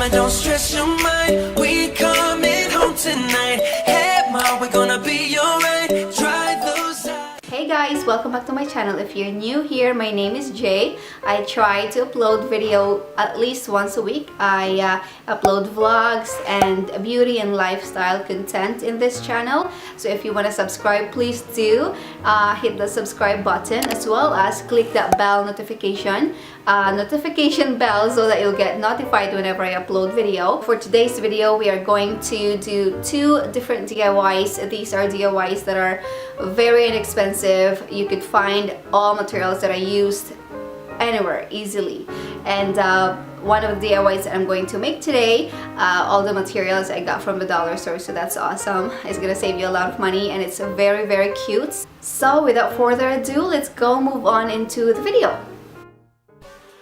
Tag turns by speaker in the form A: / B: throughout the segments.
A: mama, don't stress your mind. We coming home tonight. Hey, ma, we're gonna be alright. Try those eyes.
B: Hey guys, welcome back to my channel. If you're new here, my name is Jay. I try to upload video at least once a week. I upload vlogs and beauty and lifestyle content in this channel. So if you want to subscribe, please do hit the subscribe button, as well as click that bell notification bell so that you'll get notified whenever I upload video. For today's video, we are going to do two different DIYs. These are DIYs that are very inexpensive. You could find all materials that I used anywhere easily, and one of the DIYs that I'm going to make today, all the materials I got from the dollar store, so that's awesome. It's gonna save you a lot of money, and it's very, very cute. So without further ado, let's go move on into the video.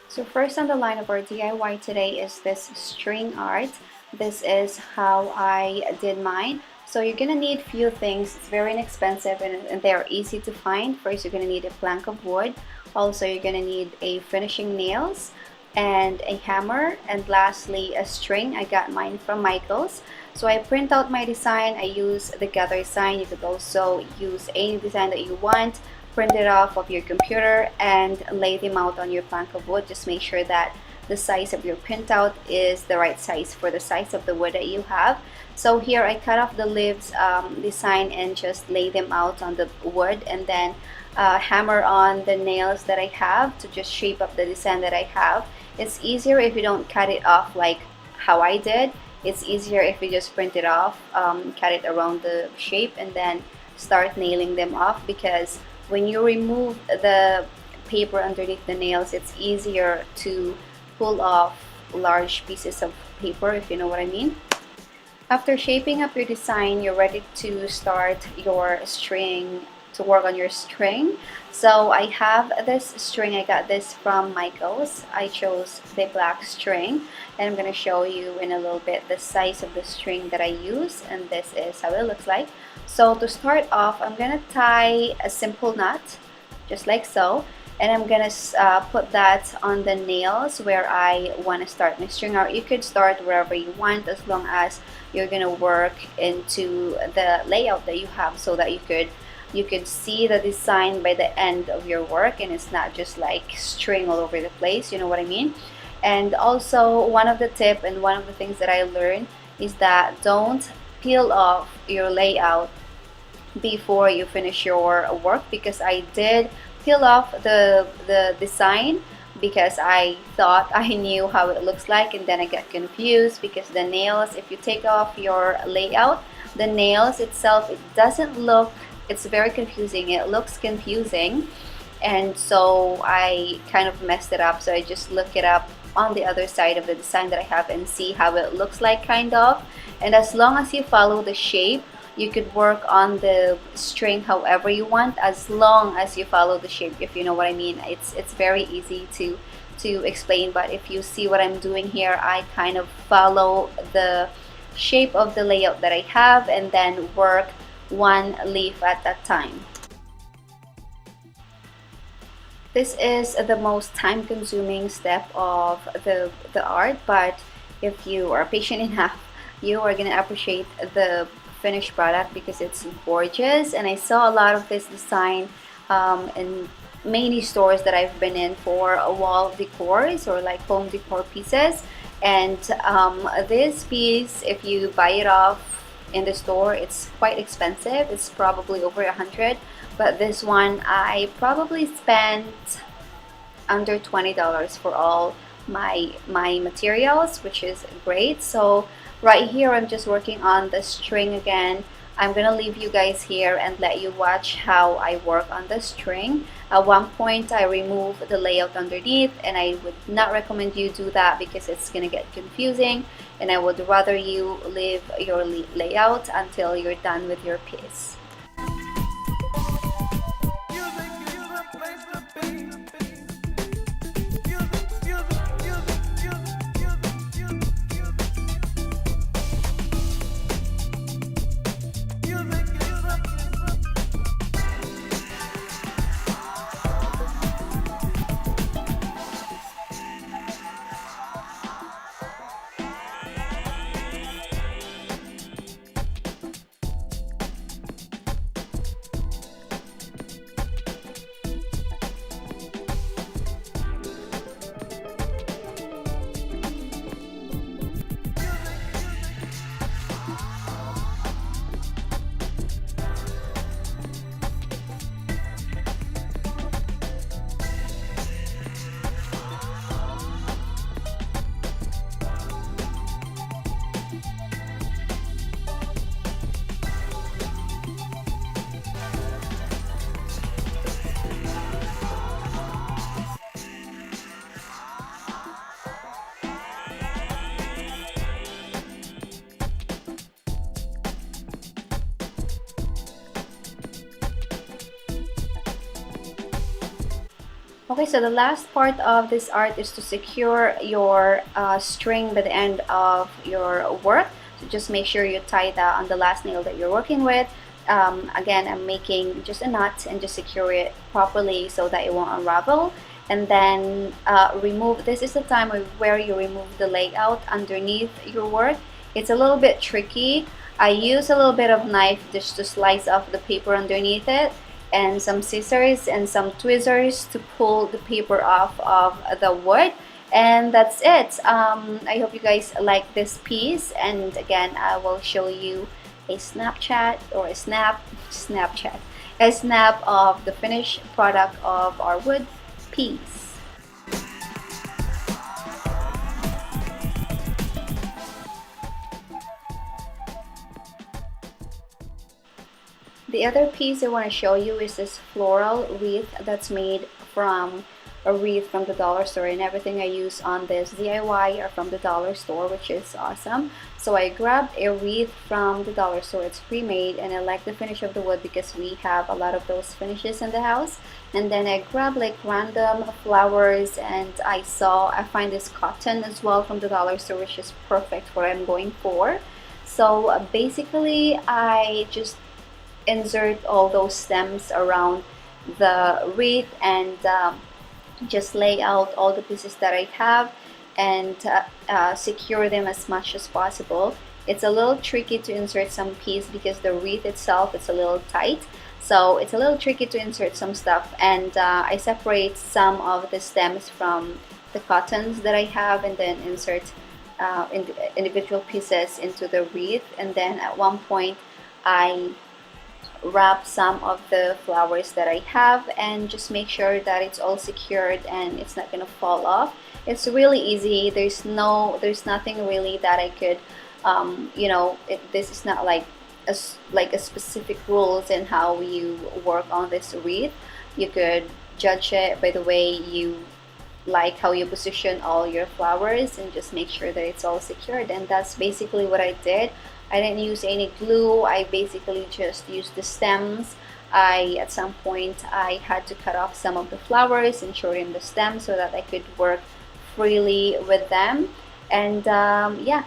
B: So first on the line of our DIY today is this string art. This is how I did mine. So you're gonna need few things. It's very inexpensive and they're easy to find. First, you're gonna need a plank of wood. Also, you're gonna need a finishing nails and a hammer, and lastly a string. I got mine from Michael's. So I print out my design. I use the gather sign. You could also use any design that you want. Print it off of your computer and lay them out on your plank of wood. Just make sure that the size of your printout is the right size for the size of the wood that you have. So here I cut off the leaves design and just lay them out on the wood, and then hammer on the nails that I have to just shape up the design that I have. It's easier if you don't cut it off like how I did. It's easier if you just print it off, cut it around the shape, and then start nailing them off, because when you remove the paper underneath the nails, it's easier to pull off large pieces of paper, if you know what I mean. After shaping up your design, you're ready to start your string, to work on your string. So I have this string. I got this from Michael's. I chose the black string, and I'm going to show you in a little bit the size of the string that I use, and this is how it looks like. So to start off, I'm going to tie a simple knot, just like so, and I'm going to put that on the nails where I want to start my string art. You could start wherever you want, as long as you're going to work into the layout that you have, so that you could see the design by the end of your work, and it's not just like string all over the place, you know what I mean. And also, one of the tip and one of the things that I learned is that don't peel off your layout before you finish your work, because I did peel off the design because I thought I knew how it looks like, and then I got confused because the nails, if you take off your layout, the nails itself, it doesn't look, it's very confusing. It looks confusing, and so I kind of messed it up. So I just look it up on the other side of the design that I have and see how it looks like, kind of. And as long as you follow the shape, you could work on the string however you want, as long as you follow the shape, if you know what I mean. It's very easy to explain, but if you see what I'm doing here, I kind of follow the shape of the layout that I have and then work one leaf at that time. This is the most time-consuming step of the art, but if you are patient enough, you are gonna appreciate the finished product because it's gorgeous. And I saw a lot of this design in many stores that I've been in for wall decors or like home decor pieces. And this piece, if you buy it off in the store, it's quite expensive. It's probably over $100, but this one I probably spent under $20 for all my materials, which is great. So right here I'm just working on the string again. I'm gonna leave you guys here and let you watch how I work on the string. At one point I remove the layout underneath, and I would not recommend you do that because it's gonna get confusing, and I would rather you leave your layout until you're done with your piece. Okay, so the last part of this art is to secure your string by the end of your work. So just make sure you tie that on the last nail that you're working with. Again, I'm making just a knot and just secure it properly so that it won't unravel. And then remove, this is the time where you remove the layout underneath your work. It's a little bit tricky. I use a little bit of knife just to slice off the paper underneath it, and some scissors and some tweezers to pull the paper off of the wood, and that's it. I hope you guys like this piece, and again I will show you a Snapchat or a Snapchat a snap of the finished product of our wood piece. The other piece I want to show you is this floral wreath that's made from a wreath from the dollar store, and everything I use on this DIY are from the dollar store, which is awesome. So I grabbed a wreath from the dollar store. It's pre-made, and I like the finish of the wood because we have a lot of those finishes in the house. And then I grabbed like random flowers, and I find this cotton as well from the dollar store, which is perfect for what I'm going for. So basically I just insert all those stems around the wreath and just lay out all the pieces that I have and secure them as much as possible. It's a little tricky to insert some piece because the wreath itself is a little tight, so it's a little tricky to insert some stuff, and I separate some of the stems from the cottons that I have and then insert individual pieces into the wreath. And then at one point I wrap some of the flowers that I have and just make sure that it's all secured and it's not gonna fall off. It's really easy. There's nothing really that I could this is not like a specific rules in how you work on this wreath. You could judge it by the way you like how you position all your flowers and just make sure that it's all secured. And that's basically what I did. I didn't use any glue. I basically just used the stems. At some point I had to cut off some of the flowers and shorten the stems so that I could work freely with them. And yeah.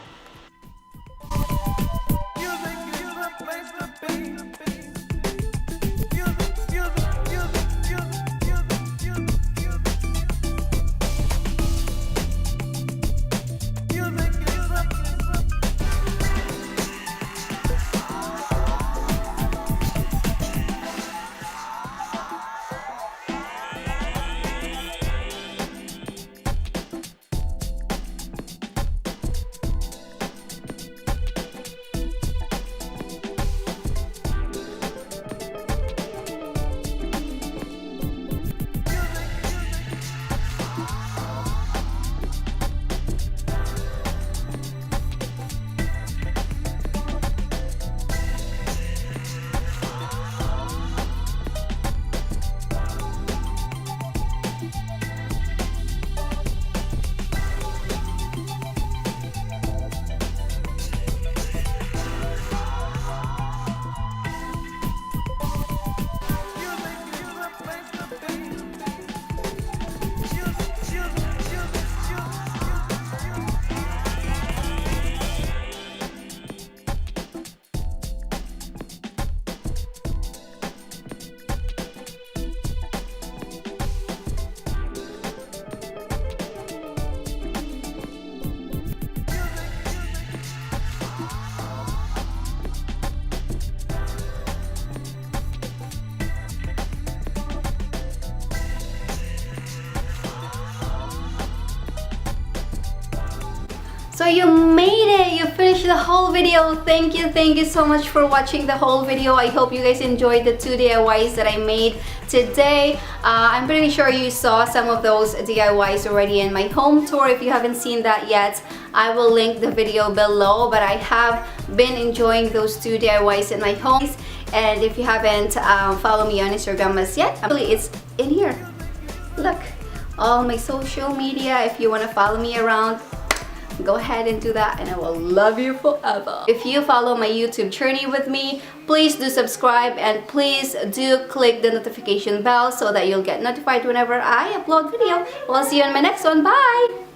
B: So you made it! You finished the whole video. Thank you so much for watching the whole video. I hope you guys enjoyed the 2 DIYs that I made today. I'm pretty sure you saw some of those DIYs already in my home tour. If you haven't seen that yet, I will link the video below, but I have been enjoying those 2 DIYs in my home. And if you haven't followed me on Instagram as yet, actually it's in here. Look, all my social media. If you want to follow me around, go ahead and do that, and I will love you forever. If you follow my YouTube journey with me, please do subscribe, and please do click the notification bell so that you'll get notified whenever I upload video. We'll see you in my next one. Bye!